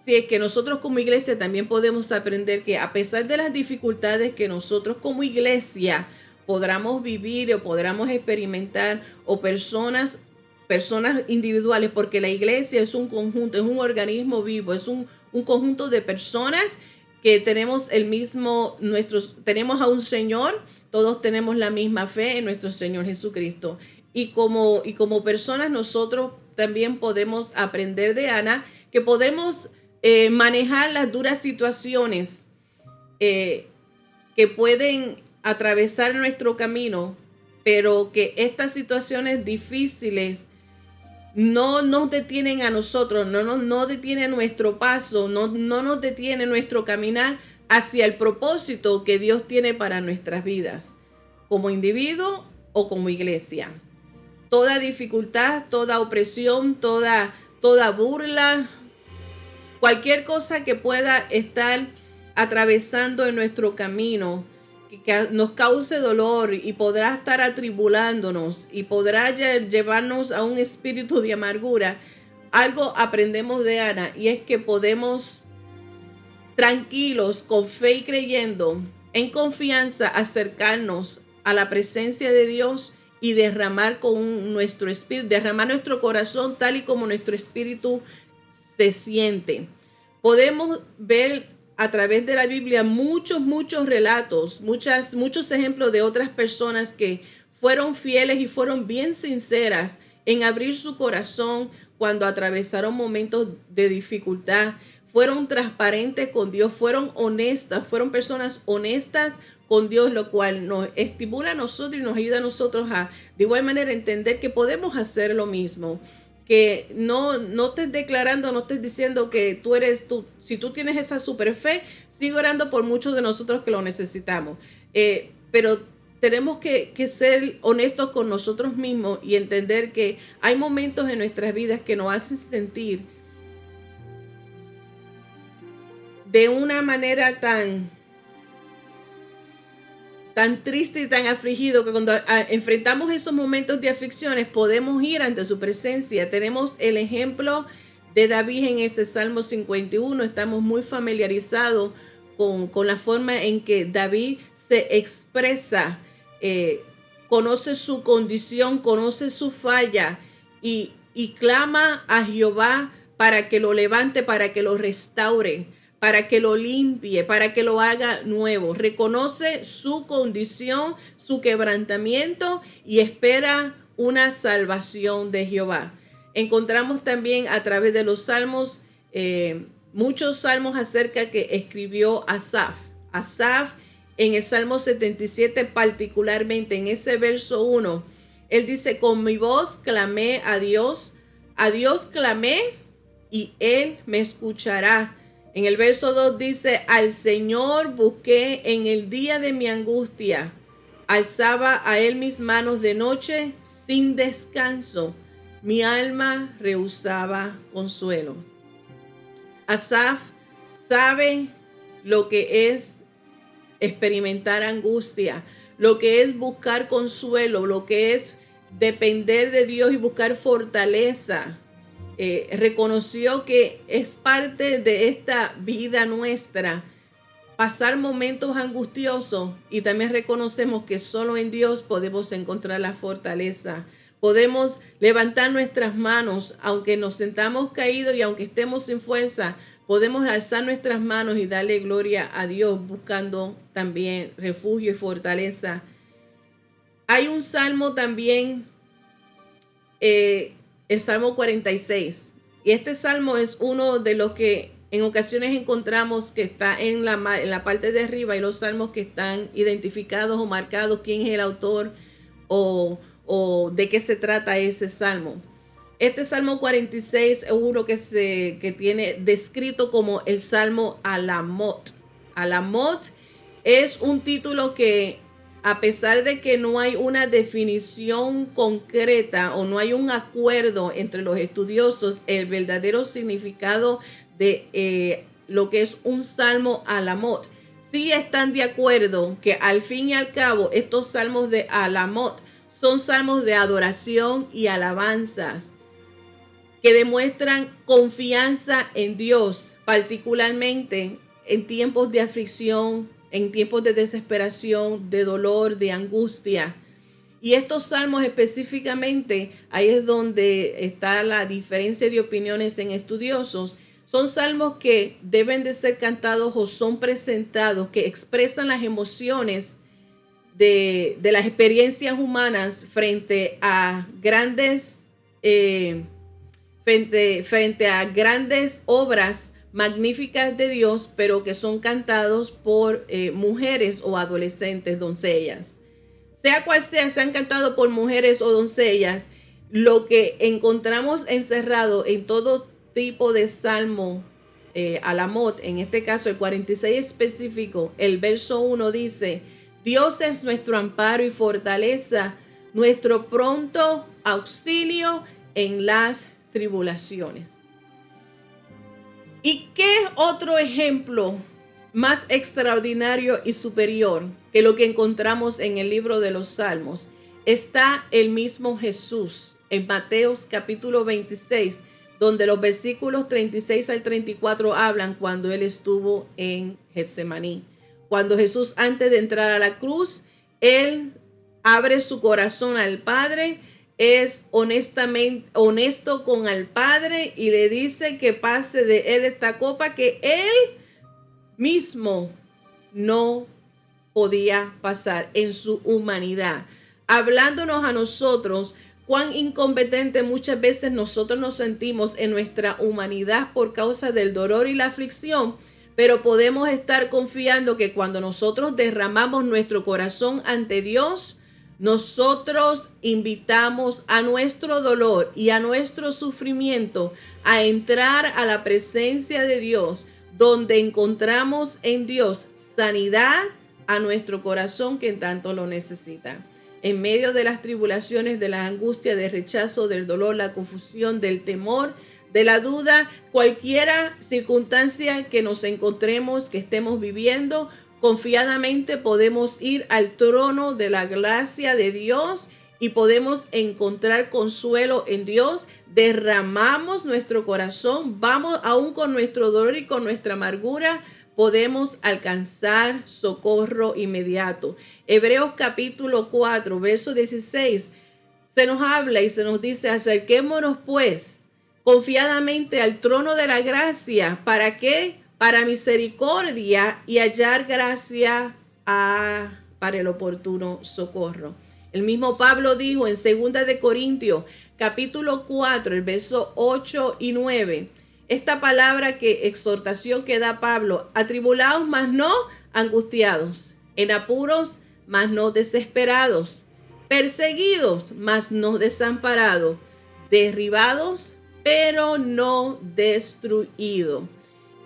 Si es que nosotros como iglesia también podemos aprender que a pesar de las dificultades que nosotros como iglesia podamos vivir o podamos experimentar, o personas individuales, porque la iglesia es un conjunto, es un organismo vivo, es un conjunto de personas que tenemos tenemos a un Señor, todos tenemos la misma fe en nuestro Señor Jesucristo. Y como personas nosotros también podemos aprender de Ana que podemos manejar las duras situaciones que pueden atravesar nuestro camino, pero que estas situaciones difíciles no nos detienen a nosotros, no detienen nuestro paso, no nos detiene nuestro caminar hacia el propósito que Dios tiene para nuestras vidas, como individuo o como iglesia. Toda dificultad, toda opresión, toda burla, cualquier cosa que pueda estar atravesando en nuestro camino, que nos cause dolor y podrá estar atribulándonos y podrá llevarnos a un espíritu de amargura. Algo aprendemos de Ana, y es que podemos tranquilos, con fe y creyendo, en confianza, acercarnos a la presencia de Dios y derramar con nuestro espíritu, derramar nuestro corazón tal y como nuestro espíritu se siente. Podemos ver a través de la Biblia muchos relatos, muchos ejemplos de otras personas que fueron fieles y fueron bien sinceras en abrir su corazón cuando atravesaron momentos de dificultad. Fueron transparentes con Dios, fueron honestas, fueron personas honestas con Dios, lo cual nos estimula a nosotros y nos ayuda a nosotros a de igual manera entender que podemos hacer lo mismo. Que no estés declarando, no estés diciendo que tú eres tú. Si tú tienes esa super fe, sigue orando por muchos de nosotros que lo necesitamos. Pero tenemos que ser honestos con nosotros mismos y entender que hay momentos en nuestras vidas que nos hacen sentir de una manera tan triste y tan afligido, que cuando enfrentamos esos momentos de aflicciones podemos ir ante su presencia. Tenemos el ejemplo de David en ese Salmo 51. Estamos muy familiarizados con la forma en que David se expresa, conoce su condición, conoce su falla y clama a Jehová para que lo levante, para que lo restaure, para que lo limpie, para que lo haga nuevo. Reconoce su condición, su quebrantamiento y espera una salvación de Jehová. Encontramos también a través de los salmos, muchos salmos acerca que escribió Asaf. Asaf en el Salmo 77, particularmente en ese verso 1, él dice: con mi voz clamé a Dios clamé y él me escuchará. En el verso 2 dice: al Señor busqué en el día de mi angustia. Alzaba a él mis manos de noche sin descanso. Mi alma rehusaba consuelo. Asaf sabe lo que es experimentar angustia, lo que es buscar consuelo, lo que es depender de Dios y buscar fortaleza. Reconoció que es parte de esta vida nuestra pasar momentos angustiosos, y también reconocemos que solo en Dios podemos encontrar la fortaleza. Podemos levantar nuestras manos aunque nos sentamos caídos y aunque estemos sin fuerza. Podemos alzar nuestras manos y darle gloria a Dios, buscando también refugio y fortaleza. Hay un salmo también, el Salmo 46. Y este salmo es uno de los que en ocasiones encontramos que está en la parte de arriba, y los salmos que están identificados o marcados quién es el autor o de qué se trata ese salmo. Este Salmo 46 es uno que tiene descrito como el Salmo Alamot. Alamot es un título que a pesar de que no hay una definición concreta o no hay un acuerdo entre los estudiosos, el verdadero significado de lo que es un salmo alamot, sí están de acuerdo que al fin y al cabo estos salmos de alamot son salmos de adoración y alabanzas que demuestran confianza en Dios, particularmente en tiempos de aflicción, en tiempos de desesperación, de dolor, de angustia. Y estos salmos específicamente, ahí es donde está la diferencia de opiniones en estudiosos. Son salmos que deben de ser cantados o son presentados, que expresan las emociones de las experiencias humanas frente a grandes frente a grandes obras magníficas de Dios, pero que son cantados por mujeres o adolescentes, doncellas. Sea cual sea, sean cantados por mujeres o doncellas, lo que encontramos encerrado en todo tipo de salmo alamot, en este caso el 46 específico, el verso 1 dice: Dios es nuestro amparo y fortaleza, nuestro pronto auxilio en las tribulaciones. ¿Y qué otro ejemplo más extraordinario y superior que lo que encontramos en el libro de los Salmos? Está el mismo Jesús en Mateos capítulo 26, donde los versículos 36 al 34 hablan cuando él estuvo en Getsemaní. Cuando Jesús, antes de entrar a la cruz, él abre su corazón al Padre, es honesto con el Padre y le dice que pase de él esta copa que él mismo no podía pasar en su humanidad, hablándonos a nosotros cuán incompetente muchas veces nosotros nos sentimos en nuestra humanidad por causa del dolor y la aflicción, pero podemos estar confiando que cuando nosotros derramamos nuestro corazón ante Dios, nosotros invitamos a nuestro dolor y a nuestro sufrimiento a entrar a la presencia de Dios, donde encontramos en Dios sanidad a nuestro corazón que tanto lo necesita. En medio de las tribulaciones, de la angustia, del rechazo, del dolor, la confusión, del temor, de la duda, cualquiera circunstancia que nos encontremos, que estemos viviendo, confiadamente podemos ir al trono de la gracia de Dios y podemos encontrar consuelo en Dios. Derramamos nuestro corazón, vamos aún con nuestro dolor y con nuestra amargura, podemos alcanzar socorro inmediato. Hebreos capítulo 4, verso 16, se nos habla y se nos dice: acerquémonos pues confiadamente al trono de la gracia. ¿Para qué? Para misericordia y hallar gracia para el oportuno socorro. El mismo Pablo dijo en 2 de Corintios, capítulo 4, el verso 8 y 9, esta palabra exhortación que da Pablo: atribulados, mas no angustiados, en apuros, mas no desesperados, perseguidos, mas no desamparados, derribados, pero no destruidos.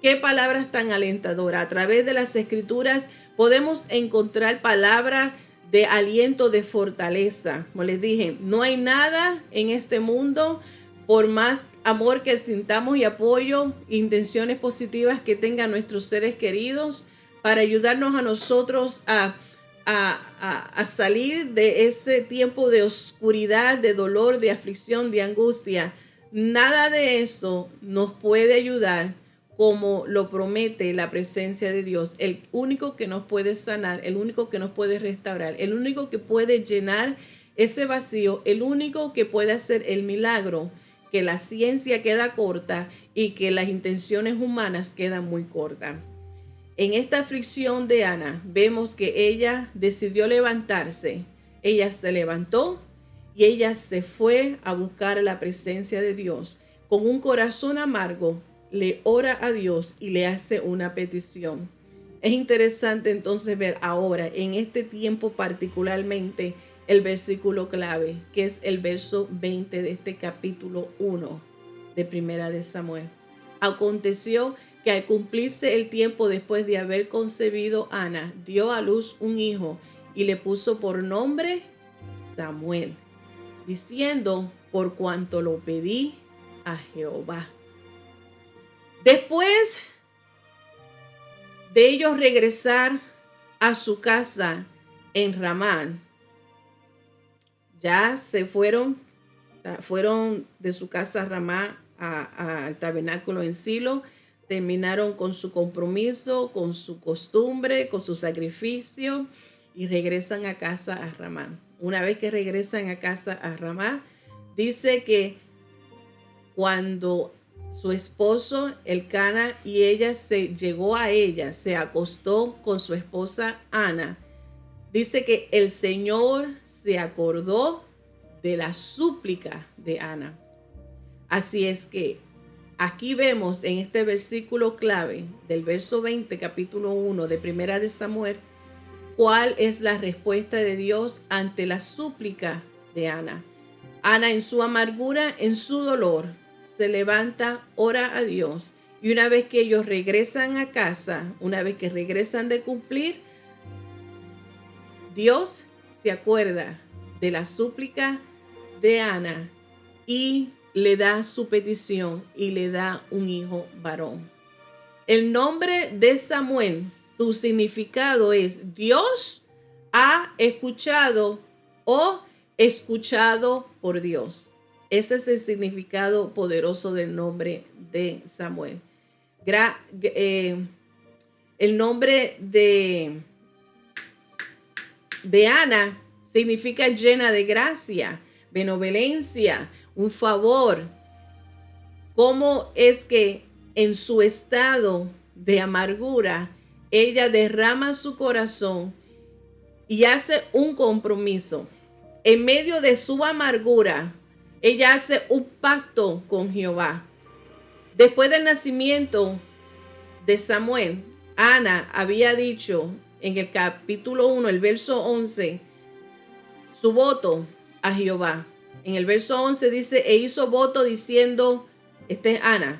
Qué palabras tan alentadoras. A través de las escrituras podemos encontrar palabras de aliento, de fortaleza. Como les dije, no hay nada en este mundo, por más amor que sintamos y apoyo, intenciones positivas que tengan nuestros seres queridos, para ayudarnos a nosotros a salir de ese tiempo de oscuridad, de dolor, de aflicción, de angustia. Nada de esto nos puede ayudar como lo promete la presencia de Dios, el único que nos puede sanar, el único que nos puede restaurar, el único que puede llenar ese vacío, el único que puede hacer el milagro, que la ciencia queda corta y que las intenciones humanas quedan muy cortas. En esta aflicción de Ana vemos que ella decidió levantarse, ella se levantó y ella se fue a buscar la presencia de Dios con un corazón amargo. Le ora a Dios y le hace una petición. Es interesante entonces ver ahora, en este tiempo particularmente, el versículo clave, que es el verso 20 de este capítulo 1 de Primera de Samuel. Aconteció que al cumplirse el tiempo después de haber concebido Ana, dio a luz un hijo y le puso por nombre Samuel, diciendo, por cuanto lo pedí a Jehová. Después de ellos regresar a su casa en Ramá, ya se fueron de su casa Ramá al tabernáculo en Silo, terminaron con su compromiso, con su costumbre, con su sacrificio y regresan a casa a Ramá. Una vez que regresan a casa a Ramá, dice que cuando su esposo Elcana y ella se acostó con su esposa Ana, dice que el Señor se acordó de la súplica de Ana. Así es que aquí vemos en este versículo clave del verso 20, capítulo 1 de Primera de Samuel, cuál es la respuesta de Dios ante la súplica de Ana. Ana, en su amargura, en su dolor, se levanta, ora a Dios, y una vez que ellos regresan a casa, una vez que regresan de cumplir, Dios se acuerda de la súplica de Ana y le da su petición y le da un hijo varón. El nombre de Samuel, su significado es Dios ha escuchado o escuchado por Dios. Ese es el significado poderoso del nombre de Samuel. El nombre de Ana significa llena de gracia, benevolencia, un favor. ¿Cómo es que en su estado de amargura ella derrama su corazón y hace un compromiso? En medio de su amargura, ella hace un pacto con Jehová. Después del nacimiento de Samuel, Ana había dicho en el capítulo 1, el verso 11, su voto a Jehová. En el verso 11 dice, e hizo voto diciendo, esta es Ana,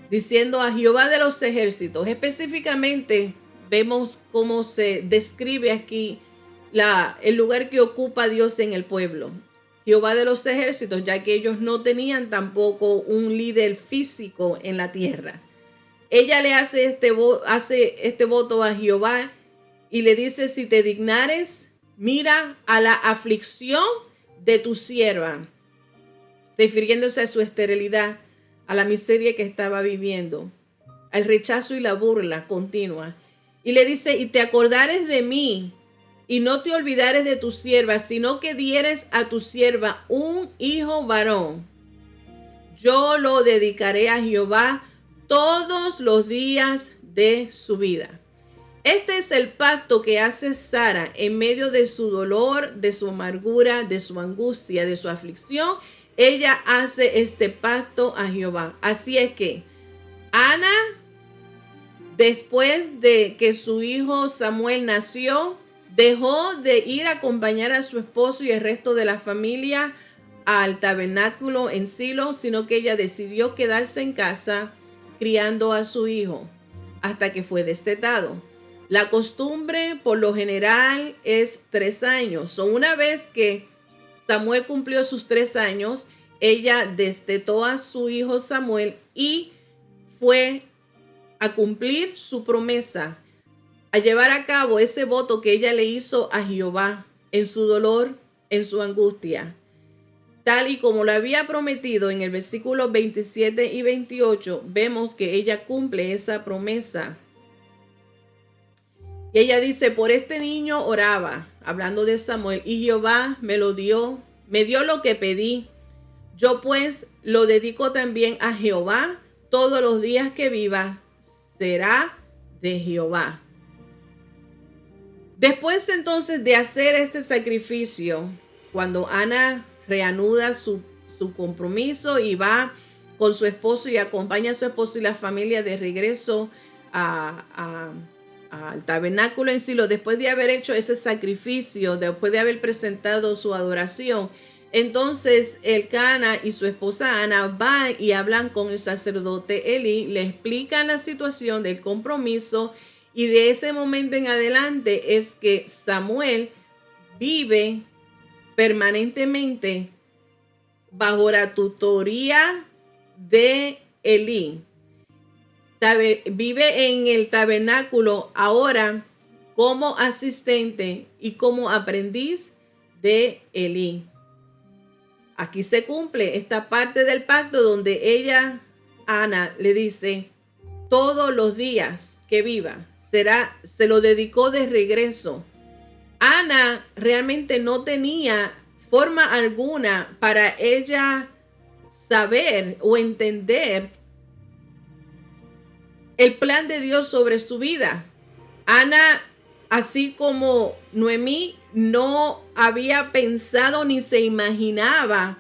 diciendo a Jehová de los ejércitos. Específicamente vemos cómo se describe aquí el lugar que ocupa Dios en el pueblo. Jehová de los ejércitos, ya que ellos no tenían tampoco un líder físico en la tierra. Ella le hace este voto a Jehová y le dice, si te dignares, mira a la aflicción de tu sierva, refiriéndose a su esterilidad, a la miseria que estaba viviendo, al rechazo y la burla continua. Y le dice, y te acordares de mí, y no te olvidares de tu sierva, sino que dieres a tu sierva un hijo varón. Yo lo dedicaré a Jehová todos los días de su vida. Este es el pacto que hace Sara en medio de su dolor, de su amargura, de su angustia, de su aflicción. Ella hace este pacto a Jehová. Así es que Ana, después de que su hijo Samuel nació, dejó de ir a acompañar a su esposo y el resto de la familia al tabernáculo en Silo, sino que ella decidió quedarse en casa criando a su hijo hasta que fue destetado. La costumbre por lo general es 3 años. Una vez que Samuel cumplió sus 3 años, ella destetó a su hijo Samuel y fue a cumplir su promesa, a llevar a cabo ese voto que ella le hizo a Jehová en su dolor, en su angustia. Tal y como lo había prometido en el versículo 27 y 28, vemos que ella cumple esa promesa. Y ella dice, por este niño oraba, hablando de Samuel, y Jehová me dio lo que pedí. Yo pues lo dedico también a Jehová, todos los días que viva será de Jehová. Después entonces de hacer este sacrificio, cuando Ana reanuda su compromiso y va con su esposo y acompaña a su esposo y la familia de regreso al tabernáculo en Silo, después de haber hecho ese sacrificio, después de haber presentado su adoración, entonces Elcana y su esposa Ana van y hablan con el sacerdote Eli, le explican la situación del compromiso Y de ese momento en adelante es que Samuel vive permanentemente bajo la tutoría de Elí. Vive en el tabernáculo ahora como asistente y como aprendiz de Elí. Aquí se cumple esta parte del pacto donde ella, Ana, le dice, todos los días que viva, se lo dedicó de regreso. Ana realmente no tenía forma alguna para ella saber o entender el plan de Dios sobre su vida. Ana, así como Noemí, no había pensado ni se imaginaba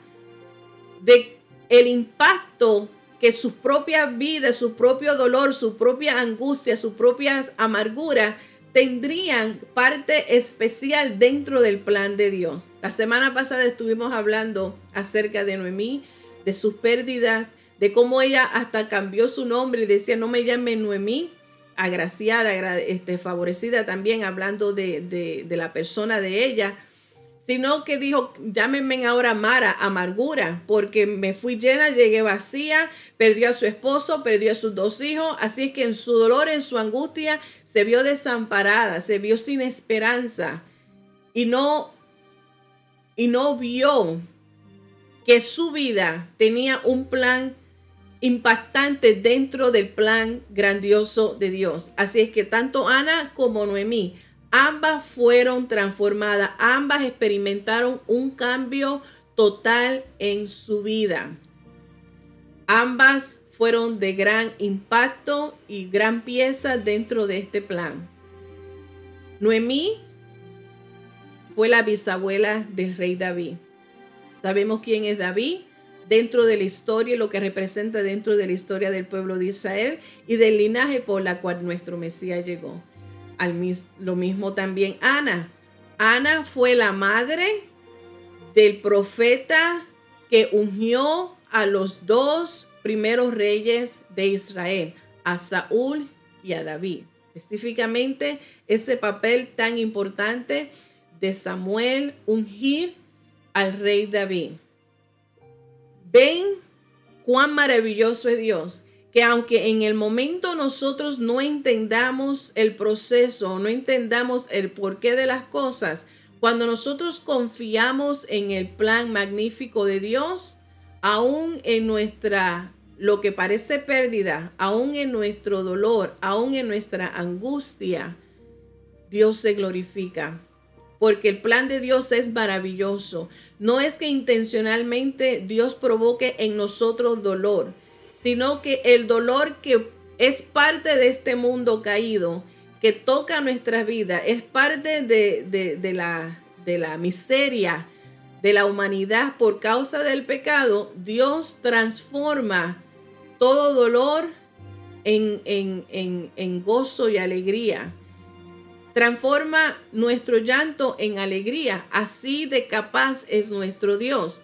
de el impacto que sus propias vidas, su propio dolor, su propia angustia, sus propias amarguras tendrían parte especial dentro del plan de Dios. La semana pasada estuvimos hablando acerca de Noemí, de sus pérdidas, de cómo ella hasta cambió su nombre y decía, no me llame Noemí, agraciada, favorecida también, hablando de la persona de ella, sino que dijo, llámenme ahora Mara, amargura, porque me fui llena, llegué vacía, perdió a su esposo, perdió a sus 2 hijos, así es que en su dolor, en su angustia, se vio desamparada, se vio sin esperanza y no vio que su vida tenía un plan impactante dentro del plan grandioso de Dios. Así es que tanto Ana como Noemí, ambas fueron transformadas, ambas experimentaron un cambio total en su vida. Ambas fueron de gran impacto y gran pieza dentro de este plan. Noemí fue la bisabuela del rey David. Sabemos quién es David dentro de la historia y lo que representa dentro de la historia del pueblo de Israel y del linaje por la cual nuestro Mesías llegó. Lo mismo también Ana. Ana fue la madre del profeta que ungió a los 2 primeros reyes de Israel, a Saúl y a David. Específicamente ese papel tan importante de Samuel ungir al rey David. Ven cuán maravilloso es Dios, que aunque en el momento nosotros no entendamos el proceso, no entendamos el porqué de las cosas, cuando nosotros confiamos en el plan magnífico de Dios, aún en lo que parece pérdida, aún en nuestro dolor, aún en nuestra angustia, Dios se glorifica. Porque el plan de Dios es maravilloso. No es que intencionalmente Dios provoque en nosotros dolor, sino que el dolor que es parte de este mundo caído, que toca nuestra vida, es parte de la miseria de la humanidad por causa del pecado. Dios transforma todo dolor en gozo y alegría. Transforma nuestro llanto en alegría. Así de capaz es nuestro Dios.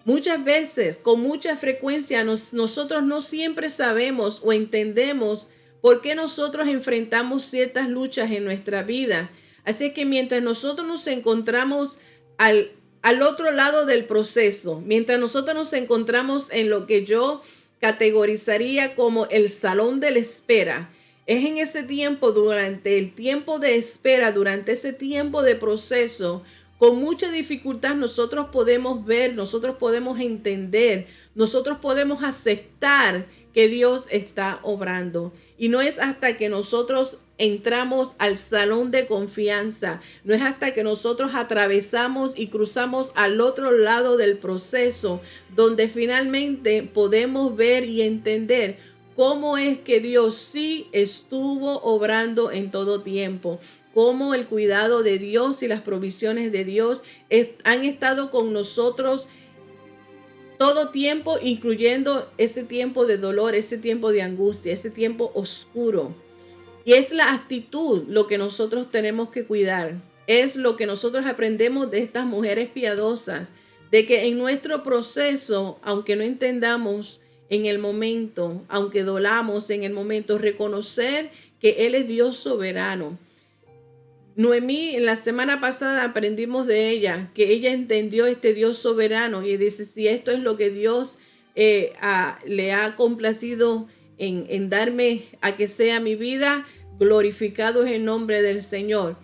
Muchas veces, con mucha frecuencia, nosotros no siempre sabemos o entendemos por qué nosotros enfrentamos ciertas luchas en nuestra vida. Así que mientras nosotros nos encontramos al otro lado del proceso, mientras nosotros nos encontramos en lo que yo categorizaría como el salón de la espera, es en ese tiempo, durante el tiempo de espera, durante ese tiempo de proceso, con mucha dificultad nosotros podemos ver, nosotros podemos entender, nosotros podemos aceptar que Dios está obrando. Y no es hasta que nosotros entramos al salón de confianza, no es hasta que nosotros atravesamos y cruzamos al otro lado del proceso, donde finalmente podemos ver y entender cómo es que Dios sí estuvo obrando en todo tiempo, cómo el cuidado de Dios y las provisiones de Dios han estado con nosotros todo tiempo, incluyendo ese tiempo de dolor, ese tiempo de angustia, ese tiempo oscuro. Y es la actitud lo que nosotros tenemos que cuidar. Es lo que nosotros aprendemos de estas mujeres piadosas, de que en nuestro proceso, aunque no entendamos en el momento, aunque dolamos en el momento, reconocer que Él es Dios soberano. Noemí, en la semana pasada aprendimos de ella, que ella entendió este Dios soberano y dice, si esto es lo que Dios le ha complacido en darme a que sea mi vida, glorificado es el nombre del Señor.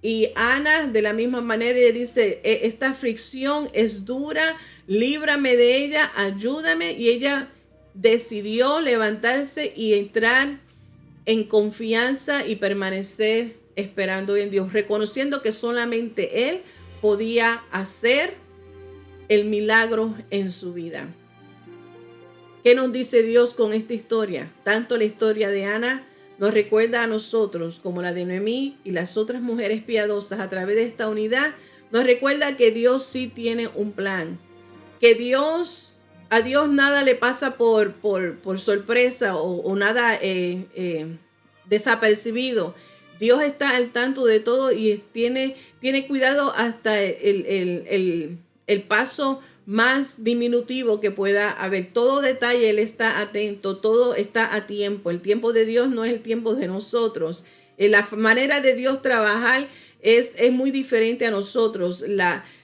Y Ana, de la misma manera, ella dice, esta aflicción es dura, líbrame de ella, ayúdame. Y ella decidió levantarse y entrar en confianza y permanecer esperando en Dios, reconociendo que solamente Él podía hacer el milagro en su vida. ¿Qué nos dice Dios con esta historia? Tanto la historia de Ana nos recuerda a nosotros, como la de Noemí y las otras mujeres piadosas a través de esta unidad, nos recuerda que Dios sí tiene un plan, que a Dios nada le pasa por sorpresa o nada desapercibido. Dios está al tanto de todo y tiene cuidado hasta el paso más diminutivo que pueda haber. Todo detalle Él está atento, todo está a tiempo. El tiempo de Dios no es el tiempo de nosotros. La manera de Dios trabajar es muy diferente a nosotros.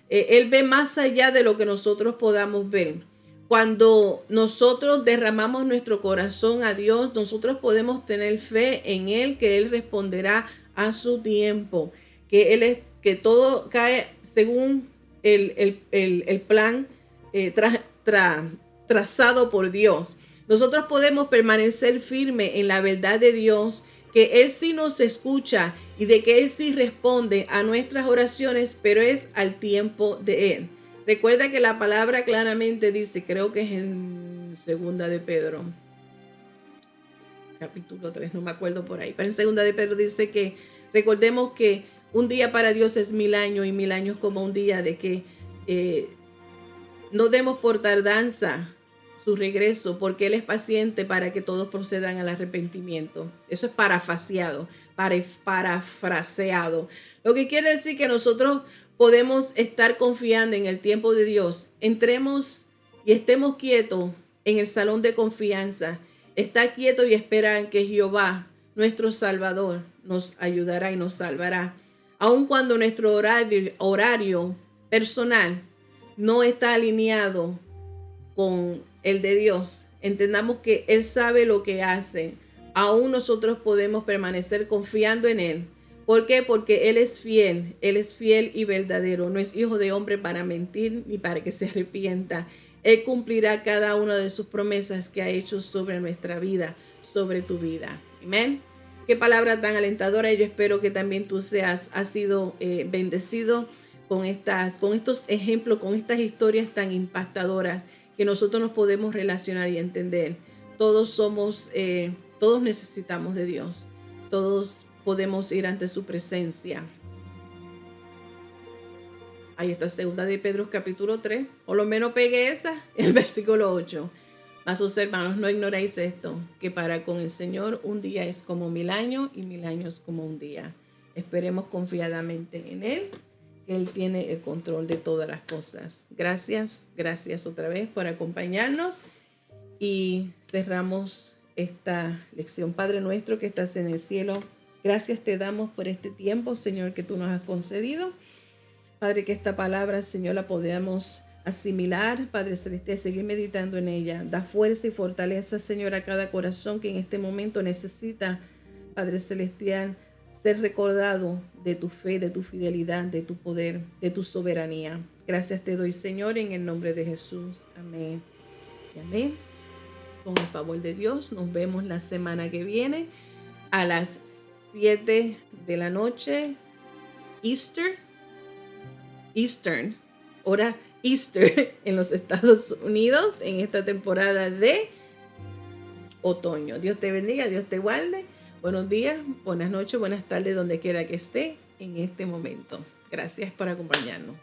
Él ve más allá de lo que nosotros podamos ver. Cuando nosotros derramamos nuestro corazón a Dios, nosotros podemos tener fe en Él, que Él responderá a su tiempo, que todo cae según el plan trazado por Dios. Nosotros podemos permanecer firmes en la verdad de Dios, que Él sí nos escucha y de que Él sí responde a nuestras oraciones, pero es al tiempo de Él. Recuerda que la palabra claramente dice, creo que es en segunda de Pedro, capítulo 3, no me acuerdo por ahí, pero en segunda de Pedro dice que recordemos que un día para Dios es 1000 años y 1000 años como un día, de que no demos por tardanza su regreso, porque Él es paciente para que todos procedan al arrepentimiento. Eso es parafraseado. Lo que quiere decir que nosotros podemos estar confiando en el tiempo de Dios. Entremos y estemos quietos en el salón de confianza. Está quieto y esperar que Jehová, nuestro Salvador, nos ayudará y nos salvará. Aun cuando nuestro horario personal no está alineado con el de Dios, entendamos que Él sabe lo que hace. Aún nosotros podemos permanecer confiando en Él. ¿Por qué? Porque Él es fiel y verdadero. No es hijo de hombre para mentir ni para que se arrepienta. Él cumplirá cada una de sus promesas que ha hecho sobre nuestra vida, sobre tu vida. Amén. Qué palabra tan alentadora. Yo espero que también tú has sido bendecido con estos ejemplos, con estas historias tan impactadoras que nosotros nos podemos relacionar y entender. Todos necesitamos de Dios. Todos podemos ir ante su presencia. Ahí está segunda de Pedro capítulo 3. Por lo menos pegué el versículo 8. Mas hermanos, no ignoréis esto, que para con el Señor un día es como 1000 años y 1000 años como un día. Esperemos confiadamente en Él, que Él tiene el control de todas las cosas. Gracias otra vez por acompañarnos y cerramos esta lección. Padre nuestro que estás en el cielo, gracias te damos por este tiempo, Señor, que tú nos has concedido. Padre, que esta palabra, Señor, la podamos asimilar, Padre Celestial, seguir meditando en ella. Da fuerza y fortaleza, Señor, a cada corazón que en este momento necesita, Padre Celestial, ser recordado de tu fe, de tu fidelidad, de tu poder, de tu soberanía. Gracias te doy, Señor, en el nombre de Jesús. Amén y amén. Con el favor de Dios, nos vemos la semana que viene a las 7 de la noche, Eastern, hora Easter en los Estados Unidos en esta temporada de otoño. Dios te bendiga, Dios te guarde. Buenos días, buenas noches, buenas tardes, donde quiera que esté en este momento. Gracias por acompañarnos.